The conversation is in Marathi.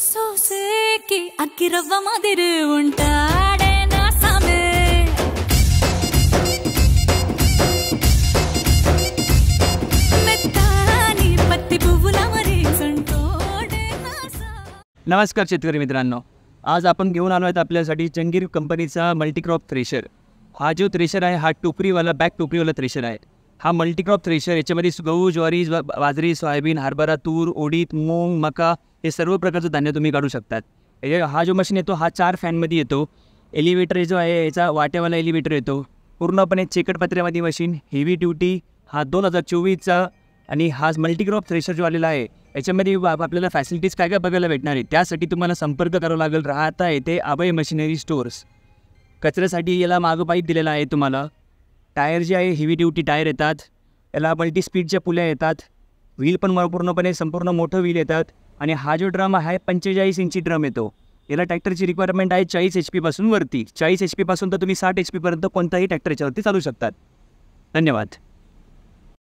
సోసేకి అక్కిరవ్వ మాదిరి ఉంటాడే నా సామే మెత్తాని పత్తి పువ్వుల మరి సంటోడే నా సామే. नमस्कार शेतकरी मित्रांनो, आज आपण घेऊन आलो आहेत आपल्यासाठी जंगीर कंपनीचा मल्टीक्रॉप थ्रेशर. हा जो थ्रेशर आहे हा टोपरीवाला बॅक टोपरीवाला थ्रेशर आहे. हा मल्टीक्रॉप थ्रेशर याच्यामध्ये गहू, ज्वारी, बाजरी, सोयाबीन, हरभरा, तूर, उडीद, मूग, मका हे सर्व प्रकारचं धान्य तुम्ही काढू शकतात. हा जो मशीन येतो हा 4 फॅनमध्ये येतो. एलिव्हेटर जो आहे याचा वाट्यावाला एलिव्हेटर येतो. पूर्णपणे चेकट पत्र्यामध्ये मशीन, हेवी ड्युटी. हा 2024चा आणि हा मल्टीक्रॉप थ्रेशर जो आलेला आहे याच्यामध्ये आपल्याला फॅसिलिटीज काय काय बघायला भेटणार आहे. त्यासाठी तुम्हाला संपर्क करावा लागेल. राहता येते अभय मशिनरी स्टोअर्स. कचऱ्यासाठी याला मागं पाईप दिलेला आहे तुम्हाला. टायर जे आहे हेवी ड्युटी टायर येतात. याला मल्टी स्पीडच्या पुल्या येतात. व्हील पण पूर्णपणे संपूर्ण मोठं व्हील येतात. आणि हा जो ड्रम आहे 45 इंची ड्रम येतो. याला ट्रॅक्टरची रिक्वायरमेंट आहे 40 HP पासून वरती. 40 HP पासून तर तुम्ही 60 HP पर्यंत कोणताही ट्रॅक्टर याच्यावरती चालू शकतात. धन्यवाद.